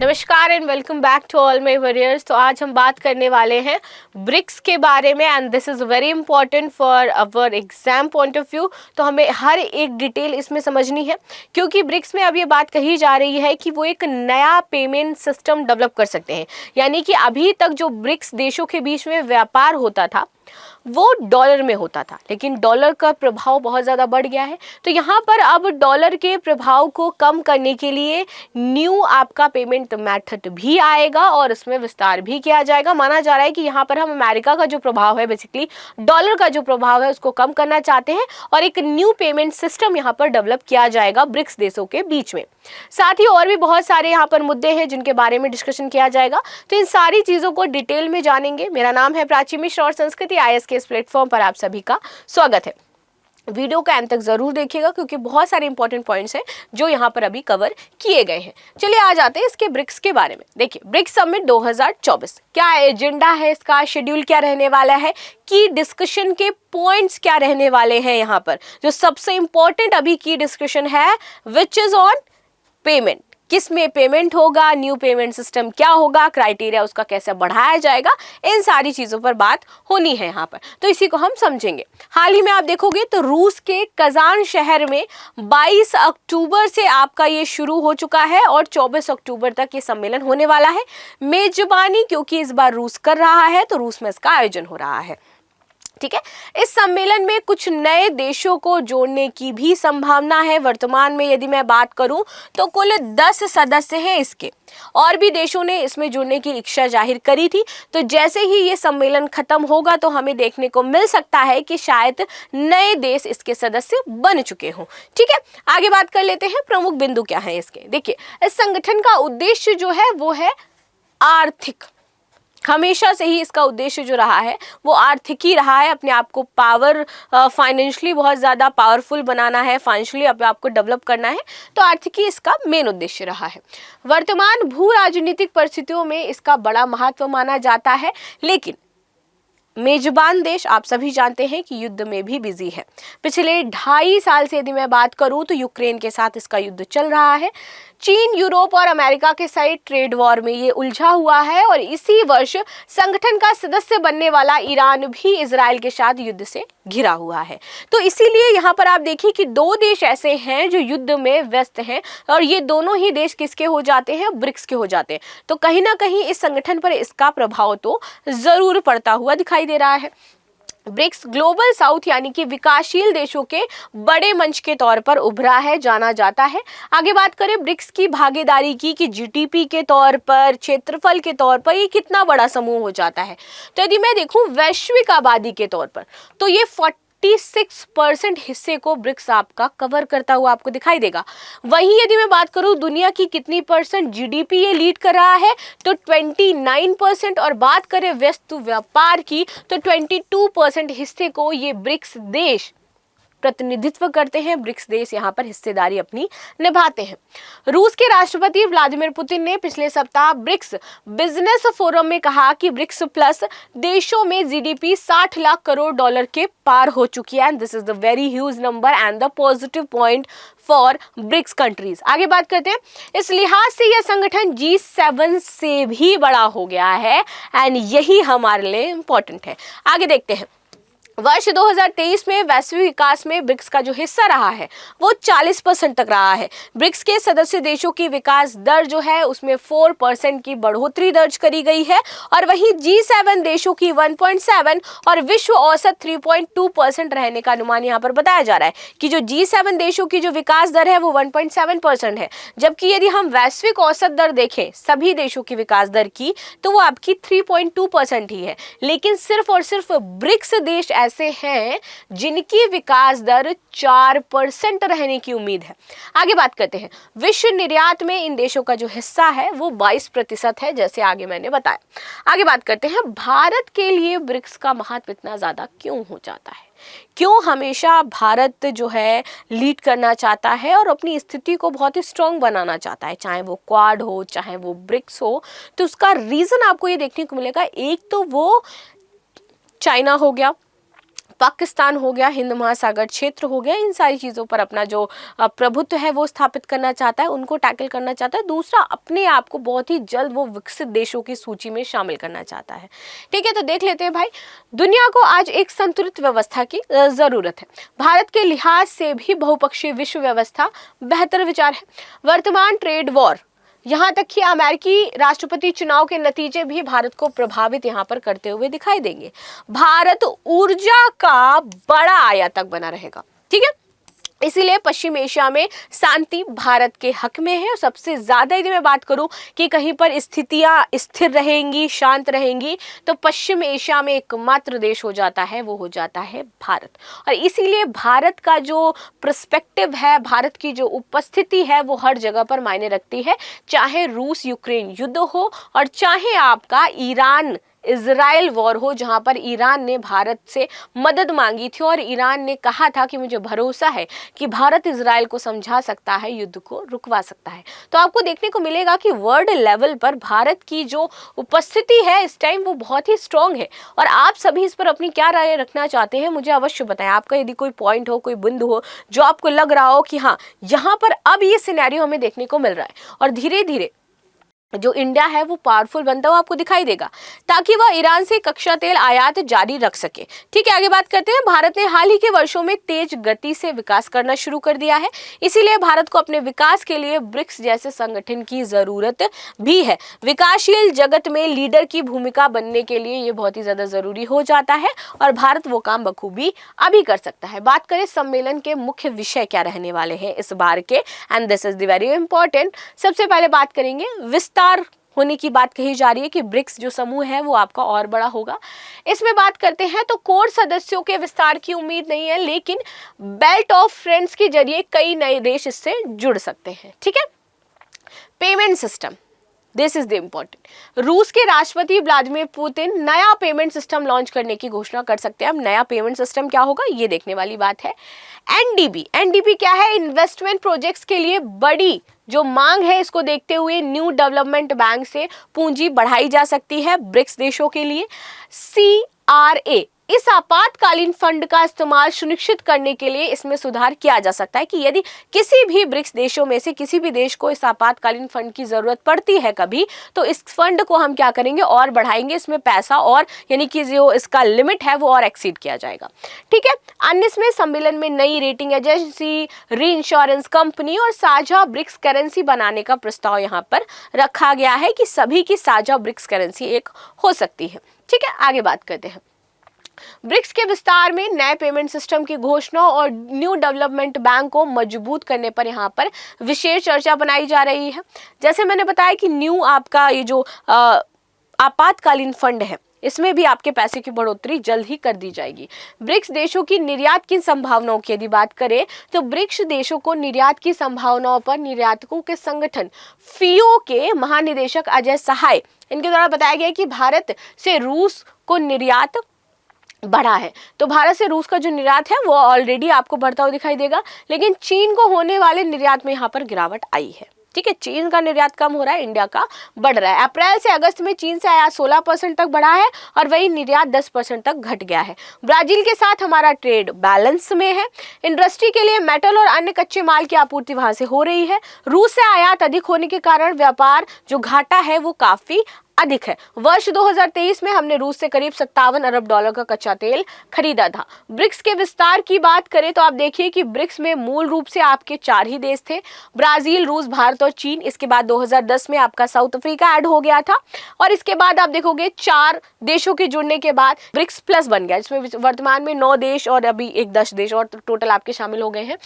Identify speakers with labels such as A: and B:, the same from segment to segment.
A: नमस्कार and welcome back to all my warriors. तो आज हम बात करने वाले हैं ब्रिक्स के बारे में and this is very important for our exam point of view. तो हमें हर एक डिटेल इसमें समझनी है क्योंकि ब्रिक्स में अब ये बात कही जा रही है कि वो एक नया पेमेंट सिस्टम डेवलप कर सकते हैं। यानी कि अभी तक जो ब्रिक्स देशों के बीच में व्यापार होता था वो डॉलर में होता था, लेकिन डॉलर का प्रभाव बहुत ज़्यादा बढ़ गया है। तो यहाँ पर अब डॉलर के प्रभाव को कम करने के लिए न्यू आपका पेमेंट मेथड भी आएगा और इसमें विस्तार भी किया जाएगा। माना जा रहा है कि यहाँ पर हम अमेरिका का जो प्रभाव है, बेसिकली डॉलर का जो प्रभाव है, उसको कम करना चाहते हैं और एक न्यू पेमेंट सिस्टम यहाँ पर डेवलप किया जाएगा ब्रिक्स देशों के बीच में। साथ ही और भी बहुत सारे यहाँ पर मुद्दे हैं जिनके बारे में डिस्कशन किया जाएगा। तो इन सारी चीज़ों को डिटेल में जानेंगे। मेरा नाम है प्राची मिश्रा और संस्कृति IAS के इस प्लेटफॉर्म पर आप सभी का स्वागत है। वीडियो का अंत तक जरूर देखिएगा क्योंकि बहुत सारे इंपॉर्टेंट पॉइंट्स हैं जो यहाँ पर अभी कवर किए गए हैं। चलिए आ जाते हैं इसके ब्रिक्स के बारे में। देखिए, ब्रिक्स समिट 2024 क्या एजेंडा है, इसका शेड्यूल क्या रहने वाला है, की डिस्कशन के पॉइंट्स क्या रहने वाले हैं। यहाँ पर जो सबसे इंपॉर्टेंट अभी की डिस्कशन है विच इज ऑन पेमेंट, किस में पेमेंट होगा, न्यू पेमेंट सिस्टम क्या होगा, क्राइटेरिया उसका कैसे बढ़ाया जाएगा, इन सारी चीज़ों पर बात होनी है यहाँ पर। तो इसी को हम समझेंगे। हाल ही में आप देखोगे तो रूस के कजान शहर में 22 अक्टूबर से आपका ये शुरू हो चुका है और 24 अक्टूबर तक ये सम्मेलन होने वाला है। मेजबानी क्योंकि इस बार रूस कर रहा है तो रूस में इसका आयोजन हो रहा है। ठीक है, इस सम्मेलन में कुछ नए देशों को जोड़ने की भी संभावना है। वर्तमान में यदि मैं बात करूं तो कुल 10 सदस्य हैं इसके, और भी देशों ने इसमें जुड़ने की इच्छा जाहिर करी थी। तो जैसे ही ये सम्मेलन खत्म होगा तो हमें देखने को मिल सकता है कि शायद नए देश इसके सदस्य बन चुके हों। ठीक है, आगे बात कर लेते हैं प्रमुख बिंदु क्या है इसके। देखिए, इस संगठन का उद्देश्य जो है वो है आर्थिक। हमेशा से ही इसका उद्देश्य जो रहा है वो आर्थिक ही रहा है। अपने आप को फाइनेंशियली बहुत ज़्यादा पावरफुल बनाना है, फाइनेंशियली अपने आप को डेवलप करना है। तो आर्थिक ही इसका मेन उद्देश्य रहा है। वर्तमान भू राजनीतिक परिस्थितियों में इसका बड़ा महत्व माना जाता है, लेकिन मेजबान देश आप सभी जानते हैं कि युद्ध में भी बिजी है। पिछले 2.5 साल से यदि मैं बात करूं तो यूक्रेन के साथ इसका युद्ध चल रहा है। चीन, यूरोप और अमेरिका के साथ ट्रेड वॉर में ये उलझा हुआ है और इसी वर्ष संगठन का सदस्य बनने वाला ईरान भी इजराइल के साथ युद्ध से घिरा हुआ है। तो इसीलिए यहाँ पर आप देखिए कि 2 देश ऐसे हैं जो युद्ध में व्यस्त हैं और ये दोनों ही देश किसके हो जाते हैं, ब्रिक्स के हो जाते हैं। तो कहीं ना कहीं इस संगठन पर इसका प्रभाव तो जरूर पड़ता हुआ दिखाई दे रहा है। ब्रिक्स ग्लोबल साउथ यानी कि विकासशील देशों के बड़े मंच के तौर पर उभरा है, जाना जाता है। आगे बात करें ब्रिक्स की भागीदारी की कि जीडीपी के तौर पर, क्षेत्रफल के तौर पर ये कितना बड़ा समूह हो जाता है। तो यदि मैं देखूं वैश्विक आबादी के तौर पर तो ये 46% हिस्से को ब्रिक्स आपका कवर करता हुआ आपको दिखाई देगा। वहीं यदि मैं बात करूं दुनिया की कितनी परसेंट जीडीपी ये लीड कर रहा है तो 29%, और बात करें वस्तु व्यापार की तो 22% हिस्से को ये ब्रिक्स देश प्रतिनिधित्व करते हैं। ब्रिक्स देश यहाँ पर हिस्सेदारी अपनी निभाते हैं। रूस के राष्ट्रपति व्लादिमीर पुतिन ने पिछले सप्ताह ब्रिक्स बिजनेस फोरम में कहा कि ब्रिक्स प्लस देशों में जीडीपी 60 लाख करोड़ डॉलर के पार हो चुकी है and this is the very huge number and the positive point for BRICS countries. आगे बात करते हैं, इस लिहाज से यह संगठन G7 से भी बड़ा हो गया है एंड यही हमारे लिए इंपॉर्टेंट है। आगे देखते हैं, वर्ष 2023 में वैश्विक विकास में ब्रिक्स का जो हिस्सा रहा है वो 40% तक रहा है। ब्रिक्स के सदस्य देशों की विकास दर जो है उसमें 4% की बढ़ोतरी दर्ज करी गई है और वहीं G7 देशों की 1.7 और विश्व औसत 3.2% रहने का अनुमान यहाँ पर बताया जा रहा है कि जो G7 देशों की जो विकास दर है वो 1.7% है, जबकि यदि हम वैश्विक औसत दर देखें सभी देशों की विकास दर की तो वो आपकी 3.2% ही है। लेकिन सिर्फ और सिर्फ ब्रिक्स देश ऐसे हैं जिनकी विकास दर 4% रहने की उम्मीद है। आगे बात करते हैं, विश्व निर्यात में इन देशों का जो हिस्सा है वो 22% है, जैसे आगे मैंने बताया। आगे बात करते हैं, भारत के लिए ब्रिक्स का महत्व इतना ज्यादा क्यों हो जाता है, क्यों हमेशा भारत जो है लीड करना चाहता है और अपनी स्थिति को बहुत ही स्ट्रॉन्ग बनाना चाहता है, चाहे वो क्वाड हो चाहे वो ब्रिक्स हो। तो उसका रीजन आपको ये देखने को मिलेगा, एक तो वो चाइना हो गया, पाकिस्तान हो गया, हिंद महासागर क्षेत्र हो गया, इन सारी चीज़ों पर अपना जो प्रभुत्व है वो स्थापित करना चाहता है, उनको टैकल करना चाहता है। दूसरा, अपने आप को बहुत ही जल्द वो विकसित देशों की सूची में शामिल करना चाहता है। ठीक है, तो देख लेते हैं भाई, दुनिया को आज एक संतुलित व्यवस्था की जरूरत है। भारत के लिहाज से भी बहुपक्षीय विश्व व्यवस्था बेहतर विचार है। वर्तमान ट्रेड वॉर, यहाँ तक कि अमेरिकी राष्ट्रपति चुनाव के नतीजे भी भारत को प्रभावित यहाँ पर करते हुए दिखाई देंगे। भारत ऊर्जा का बड़ा आयातक बना रहेगा। ठीक है, इसीलिए पश्चिम एशिया में शांति भारत के हक में है। और सबसे ज्यादा यदि मैं बात करूं कि कहीं पर स्थितियां स्थिर रहेंगी, शांत रहेंगी, तो पश्चिम एशिया में एकमात्र देश हो जाता है, वो हो जाता है भारत। और इसीलिए भारत का जो पर्सपेक्टिव है, भारत की जो उपस्थिति है, वो हर जगह पर मायने रखती है। चाहे रूस यूक्रेन युद्ध हो और चाहे आपका ईरान इजराइल वॉर हो, जहां पर ईरान ने भारत से मदद मांगी थी और ईरान ने कहा था कि मुझे भरोसा है कि भारत इजराइल को समझा सकता है, युद्ध को रुकवा सकता है। तो आपको देखने को मिलेगा कि वर्ल्ड लेवल पर भारत की जो उपस्थिति है इस टाइम वो बहुत ही स्ट्रांग है। और आप सभी इस पर अपनी क्या राय रखना चाहते हैं मुझे अवश्य बताएं। आपका यदि कोई पॉइंट हो, कोई बिंदु हो जो आपको लग रहा हो कि हाँ, यहाँ पर अब ये सिनेरियो हमें देखने को मिल रहा है और धीरे धीरे जो इंडिया है वो पावरफुल बनता हुआ आपको दिखाई देगा, ताकि वह ईरान से कच्चा तेल आयात जारी रख सके। ठीक है, आगे बात करते हैं। भारत ने हाल ही के वर्षों में तेज गति से विकास करना शुरू कर दिया है, इसीलिए भारत को अपने विकास के लिए ब्रिक्स जैसे संगठन की जरूरत भी है। विकासशील जगत में लीडर की भूमिका बनने के लिए ये बहुत ही ज्यादा जरूरी हो जाता है और भारत वो काम बखूबी अभी कर सकता है। बात करें सम्मेलन के मुख्य विषय क्या रहने वाले हैं इस बार के, and this is the very important. सबसे पहले बात करेंगे विस्तार होने की बात कही जा रही है कि ब्रिक्स जो समूह है वो आपका और बड़ा होगा। इसमें बात करते हैं तो कोर सदस्यों के विस्तार की उम्मीद नहीं है, लेकिन बेल्ट ऑफ फ्रेंड्स के जरिए कई नए देश इससे जुड़ सकते हैं। ठीक है, payment system, this is the important. रूस के राष्ट्रपति व्लादिमीर पुतिन नया पेमेंट सिस्टम लॉन्च करने की घोषणा कर सकते हैं। अब नया पेमेंट सिस्टम क्या होगा ये देखने वाली बात है। एनडीबी क्या है? इन्वेस्टमेंट प्रोजेक्ट्स के लिए बड़ी जो मांग है, इसको देखते हुए न्यू डेवलपमेंट बैंक से पूंजी बढ़ाई जा सकती है ब्रिक्स देशों के लिए। CRA, इस आपातकालीन फंड का इस्तेमाल सुनिश्चित करने के लिए इसमें सुधार किया जा सकता है कि यदि किसी भी ब्रिक्स देशों में से किसी भी देश को इस आपातकालीन फंड की जरूरत पड़ती है कभी, तो इस फंड को हम क्या करेंगे और बढ़ाएंगे, इसमें पैसा और यानी कि जो इसका लिमिट है वो और एक्सीड किया जाएगा। ठीक है, अन्य इसमें सम्मेलन में नई रेटिंग एजेंसी, री इंश्योरेंस कंपनी और साझा ब्रिक्स करेंसी बनाने का प्रस्ताव यहाँ पर रखा गया है कि सभी की साझा ब्रिक्स करेंसी एक हो सकती है। ठीक है, आगे बात करते हैं। ब्रिक्स के विस्तार में नए पेमेंट सिस्टम की घोषणा और न्यू डेवलपमेंट बैंक को मजबूत करने पर यहाँ पर विशेष चर्चा बनाई जा रही है। जैसे मैंने बताया कि न्यू आपका ये जो आपातकालीन फंड है, इसमें भी आपके पैसे की बढ़ोतरी जल्द ही कर दी जाएगी। ब्रिक्स देशों की निर्यात की संभावनाओं की यदि बात करें तो ब्रिक्स देशों को निर्यात की संभावनाओं पर निर्यातकों के संगठन FIO के महानिदेशक अजय सहाय, इनके द्वारा बताया गया कि भारत से रूस को निर्यात बढ़ा है। तो भारत से रूस का जो निर्यात है वो ऑलरेडी आपको बढ़ता हुआ दिखाई देगा, लेकिन चीन को होने वाले निर्यात में यहाँ पर गिरावट आई है। ठीक है, चीन का निर्यात कम हो रहा है, इंडिया का बढ़ रहा है। अप्रैल से अगस्त में चीन से आयात 16% तक बढ़ा है और वही निर्यात 10% तक घट गया है। ब्राजील के साथ हमारा ट्रेड बैलेंस में है। इंडस्ट्री के लिए मेटल और अन्य कच्चे माल की आपूर्ति वहां से हो रही है। रूस से आयात अधिक होने के कारण व्यापार जो घाटा है वो काफी अधिक है। वर्ष 2023 में हमने रूस से करीब $57 अरब का कच्चा तेल खरीदा था। ब्रिक्स के विस्तार की बात करें तो आप देखिए कि ब्रिक्स में मूल रूप से आपके 4 ही देश थे, ब्राजील, रूस, भारत और चीन। इसके बाद 2010 में आपका साउथ अफ्रीका ऐड हो गया था और इसके बाद आप देखोगे 4 देशों के जुड़ने के बाद ब्रिक्स प्लस बन गया, जिसमें वर्तमान में 9 देश और अभी एक 10 देश और टोटल आपके शामिल हो गए हैं।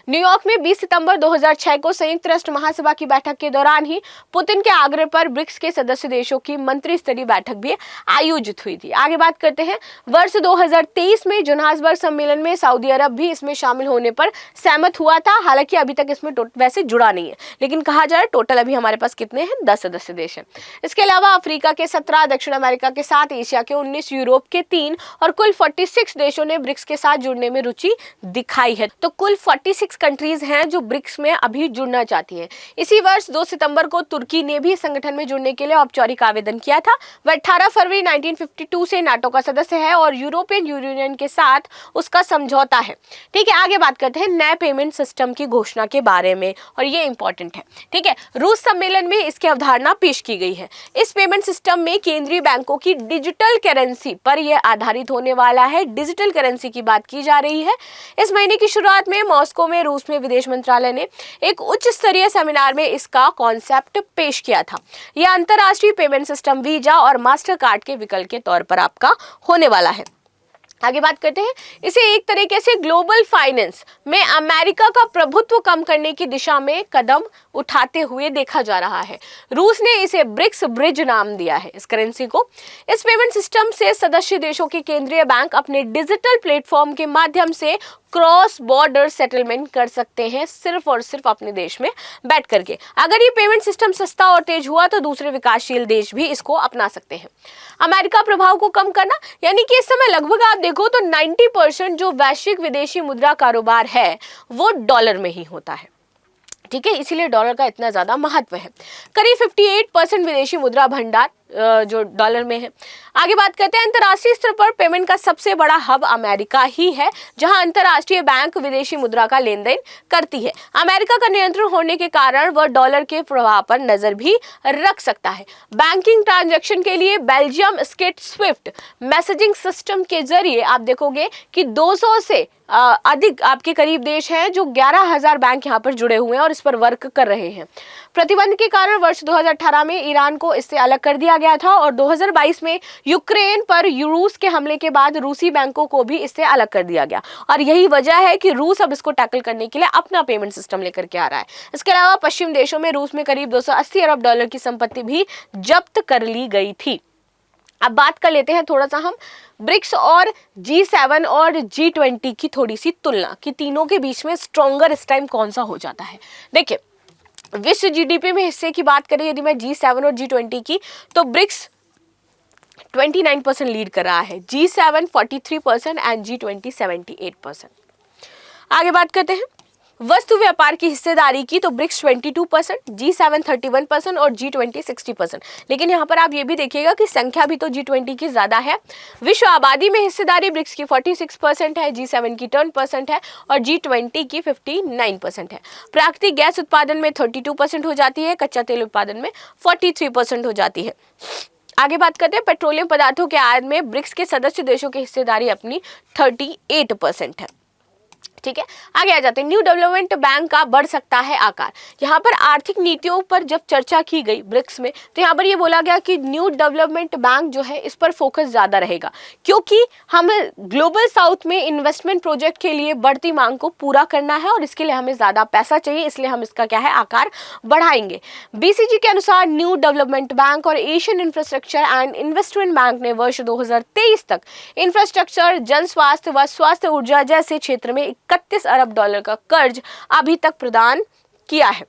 A: न्यूयॉर्क में 20 सितंबर 2006 को संयुक्त राष्ट्र महासभा की बैठक के दौरान ही पुतिन के आग्रह पर ब्रिक्स के सदस्य देशों की मंत्री स्तरीय बैठक भी आयोजित हुई थी। आगे बात करते हैं। वर्ष 2023 में जोहान्सबर्ग सम्मेलन में सऊदी अरब भी इसमें शामिल होने पर सहमत हुआ था। हालांकि अभी तक इसमें वैसे जुड़ा नहीं है, लेकिन कहा जाए टोटल अभी हमारे पास कितने हैं, 10 सदस्य देश हैं। इसके अलावा अफ्रीका के 17, दक्षिण अमेरिका के 7, एशिया के 19, यूरोप के 3 और कुल 46 देशों ने ब्रिक्स के साथ जुड़ने में रुचि दिखाई है। तो कुल 46 कंट्रीज हैं जो ब्रिक्स में अभी जुड़ना चाहती हैं। इसी वर्ष 2 सितंबर को तुर्की ने भी इस संगठन में जुड़ने के लिए औपचारिक आवेदन किया था। वह 18 फरवरी 1952 से नाटो का सदस्य है और यूरोपियन यूनियन के साथ उसका समझौता है। ठीक है, आगे बात करते हैं नए पेमेंट सिस्टम की घोषणा के बारे में, और ये इंपॉर्टेंट है। ठीक है, रूस सम्मेलन में इसकी अवधारणा पेश की गई है। इस पेमेंट सिस्टम में केंद्रीय बैंकों की डिजिटल करेंसी पर यह आधारित होने वाला है। डिजिटल करेंसी की बात की जा रही है। इस महीने की शुरुआत में मॉस्को में रूस में विदेश मंत्रालय ने एक उच्च स्तरीय सेमिनार में इसका कॉन्सेप्ट पेश किया था। यह अंतरराष्ट्रीय पेमेंट सिस्टम वीजा और मास्टर कार्ड के विकल्प के तौर पर आपका होने वाला है। आगे बात करते हैं, इसे एक तरीके से ग्लोबल फाइनेंस में अमेरिका का प्रभुत्व कम करने की दिशा में कदम उठाते हुए देखा जा रहा है। रूस ने इसे ब्रिक्स ब्रिज नाम दिया है इस करेंसी को। इस पेमेंट सिस्टम से सदस्य देशों के केंद्रीय बैंक अपने डिजिटल प्लेटफॉर्म के माध्यम से क्रॉस बॉर्डर सेटलमेंट कर सकते हैं, सिर्फ और सिर्फ अपने देश में बैठ करके। अगर ये पेमेंट सिस्टम सस्ता और तेज हुआ तो दूसरे विकासशील देश भी इसको अपना सकते हैं। अमेरिका प्रभाव को कम करना, यानी कि इस समय लगभग आप देखो तो 90% जो वैश्विक विदेशी मुद्रा कारोबार है वो डॉलर में ही होता है। ठीक है, इसीलिए डॉलर का इतना ज्यादा महत्व है। करीब 58% विदेशी मुद्रा भंडार जो डॉलर में है। आगे बात करते हैं, अंतर्राष्ट्रीय स्तर पर पेमेंट का सबसे बड़ा हब अमेरिका ही है, जहां अंतर्राष्ट्रीय बैंक विदेशी मुद्रा का लेन देन करती है। अमेरिका का नियंत्रण होने के कारण वह डॉलर के प्रवाह पर नजर भी रख सकता है। बैंकिंग ट्रांजैक्शन के लिए Belgium state Swift messaging system के जरिए आप देखोगे कि 200 से अधिक आपके करीब देश हैं जो 11,000 बैंक यहाँ पर जुड़े हुए हैं और इस पर वर्क कर रहे हैं। प्रतिबंध के कारण वर्ष 2018 में ईरान को इससे अलग कर दिया गया था और 2022 में यूक्रेन पर रूस के हमले के बाद रूसी बैंकों को भी इससे अलग कर दिया गया, और यही वजह है कि रूस अब इसको टैकल करने के लिए अपना पेमेंट सिस्टम लेकर के आ रहा है। इसके अलावा पश्चिम देशों में रूस में करीब 280 अरब डॉलर की संपत्ति भी जब्त कर ली गई थी। अब बात कर लेते हैं थोड़ा सा हम ब्रिक्स और G7 और G20 की थोड़ी सी तुलना कि तीनों के बीच में स्ट्रॉन्गर इस टाइम कौन सा हो जाता है। देखिए, विश्व जीडीपी में हिस्से की बात करें यदि मैं G7 और G20 की, तो ब्रिक्स 29% लीड कर रहा है, G7 43% एंड G20 78%। आगे बात करते हैं वस्तु व्यापार की हिस्सेदारी की, तो ब्रिक्स 22%, G7 31% और G20 60%। लेकिन यहाँ पर आप ये भी देखिएगा कि संख्या भी तो G20 की ज्यादा है। विश्व आबादी में हिस्सेदारी ब्रिक्स की 46% है, G7 की 10% है और G20 की 59% है। प्राकृतिक गैस उत्पादन में 32% हो जाती है, कच्चा तेल उत्पादन में 43% हो जाती है। आगे बात करते हैं पेट्रोलियम पदार्थों के आयात में ब्रिक्स के सदस्य देशों की हिस्सेदारी अपनी 38% है। ठीक है, आगे आ जाते हैं। न्यू डेवलपमेंट बैंक का बढ़ सकता है आकार। यहाँ पर आर्थिक नीतियों पर जब चर्चा की गई ब्रिक्स में, तो यहाँ पर ये बोला गया कि न्यू डेवलपमेंट बैंक जो है इस पर फोकस ज्यादा रहेगा, क्योंकि हमें ग्लोबल साउथ में इन्वेस्टमेंट प्रोजेक्ट के लिए बढ़ती मांग को पूरा करना है और इसके लिए हमें ज्यादा पैसा चाहिए, इसलिए हम इसका क्या है आकार बढ़ाएंगे। BCG के अनुसार न्यू डेवलपमेंट बैंक और Asian infrastructure and investment bank ने वर्ष 2023 तक इंफ्रास्ट्रक्चर, जन स्वास्थ्य व स्वास्थ्य ऊर्जा जैसे क्षेत्र में 31 अरब डॉलर का कर्ज अभी तक प्रदान किया है।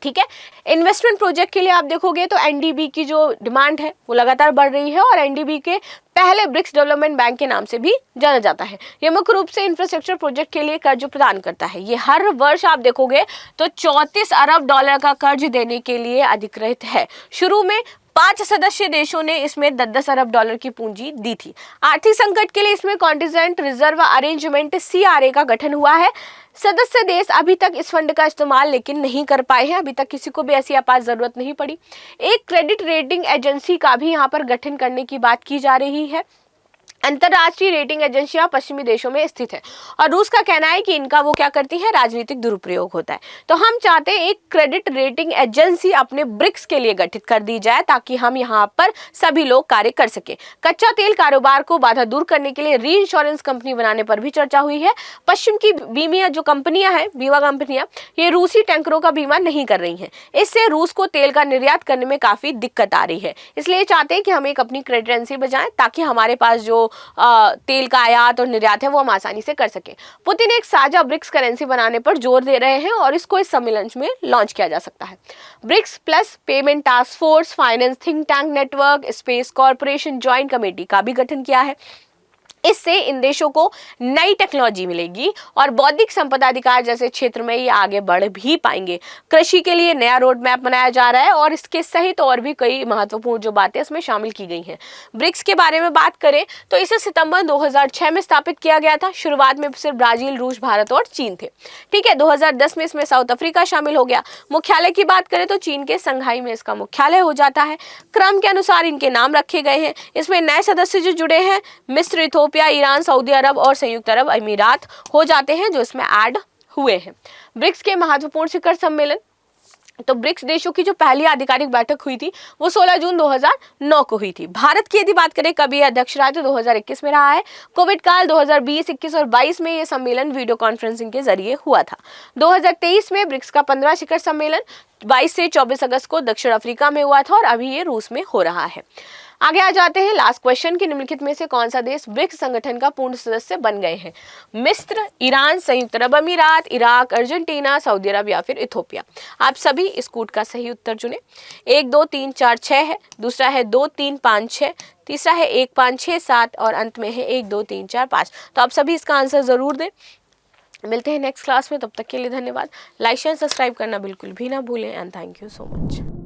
A: ठीक है, इन्वेस्टमेंट प्रोजेक्ट के लिए आप देखोगे तो NDB की जो डिमांड है वो लगातार बढ़ रही है और NDB के पहले ब्रिक्स डेवलपमेंट बैंक के नाम से भी जाना जाता है। ये मुख्य रूप से इंफ्रास्ट्रक्चर प्रोजेक्ट के लिए कर्ज प्रदान करता है। ये हर वर्ष आप देखोगे तो 34 अरब डॉलर का कर्ज देने के लिए अधिकृत है। शुरू में 5 सदस्य देशों ने इसमें 10-10 अरब डॉलर की पूंजी दी थी। आर्थिक संकट के लिए इसमें कॉन्टिजेंट रिजर्व अरेंजमेंट CRA का गठन हुआ है। सदस्य देश अभी तक इस फंड का इस्तेमाल लेकिन नहीं कर पाए हैं, अभी तक किसी को भी ऐसी आपात जरूरत नहीं पड़ी। एक क्रेडिट रेटिंग एजेंसी का भी यहाँ पर गठन करने की बात की जा रही है। अंतरराष्ट्रीय रेटिंग एजेंसियां पश्चिमी देशों में स्थित है और रूस का कहना है कि इनका वो क्या करती है, राजनीतिक दुरुपयोग होता है। तो हम चाहते हैं एक क्रेडिट रेटिंग एजेंसी अपने ब्रिक्स के लिए गठित कर दी जाए ताकि हम यहाँ पर सभी लोग कार्य कर सके। कच्चा तेल कारोबार को बाधा दूर करने के लिए री इंश्योरेंस कंपनी बनाने पर भी चर्चा हुई है। पश्चिम की बीमा जो कंपनियां हैं, बीमा कंपनियां, ये रूसी टैंकरों का बीमा नहीं कर रही हैं। इससे रूस को तेल का निर्यात करने में काफी दिक्कत आ रही है। इसलिए चाहते हैं कि हम एक अपनी क्रेडिट एजेंसी बजाएं ताकि हमारे पास जो तेल का आयात और निर्यात है वो हम आसानी से कर सके। पुतिन एक साझा ब्रिक्स करेंसी बनाने पर जोर दे रहे हैं और इसको इस सम्मेलन में लॉन्च किया जा सकता है। BRICS plus payment task force, finance think tank network, space corporation joint committee का भी गठन किया है। इससे इन देशों को नई टेक्नोलॉजी मिलेगी और बौद्धिक संपदा अधिकार जैसे क्षेत्र में ये आगे बढ़ भी पाएंगे। कृषि के लिए नया रोड मैप बनाया जा रहा है और इसके सहित और भी कई महत्वपूर्ण जो बातें इसमें शामिल की गई हैं। ब्रिक्स के बारे में बात करें तो इसे सितंबर 2006 में स्थापित किया गया था। शुरुआत में सिर्फ ब्राजील, रूस, भारत और चीन थे। ठीक है, 2010 में इसमें साउथ अफ्रीका शामिल हो गया। मुख्यालय की बात करें तो चीन के संघाई में इसका मुख्यालय हो जाता है। क्रम के अनुसार इनके नाम रखे गए हैं। इसमें नए सदस्य जो जुड़े हैं मिस्र, इथोपिया, ईरान, सऊदी अरब और संयुक्त अरब अमीरात हो जाते हैं जो इसमें ऐड हुए हैं। ब्रिक्स के महत्वपूर्ण शिखर सम्मेलन, तो ब्रिक्स देशों की जो पहली आधिकारिक बैठक हुई थी वो 16 जून 2009 को हुई थी। भारत की यदि बात करें कभी अध्यक्ष रहा तो 2021 में रहा है। कोविड काल 2020, 21 और 22 में ये सम्मेलन वीडियो कॉन्फ्रेंसिंग के जरिए हुआ था। 2023 में ब्रिक्स का 15 शिखर सम्मेलन 22 से 24 अगस्त को दक्षिण अफ्रीका में हुआ था और अभी ये रूस में हो रहा है। आगे आ जाते हैं लास्ट क्वेश्चन की, निम्नलिखित में से कौन सा देश ब्रिक्स संगठन का पूर्ण सदस्य बन गए हैं? मिस्र, ईरान, संयुक्त अरब अमीरात, इराक, अर्जेंटीना, सऊदी अरब या फिर इथोपिया। आप सभी इस कूट का सही उत्तर चुने। 1 2 3 4 6 है, दूसरा है 2 3 5 6, तीसरा है 1 5 6 7 और अंत में है 1 2 3 4 5। तो आप सभी इसका आंसर जरूर दें। मिलते हैं नेक्स्ट क्लास में, तब तक के लिए धन्यवाद। लाइक शेयर सब्सक्राइब करना बिल्कुल भी ना भूलें and thank you so much.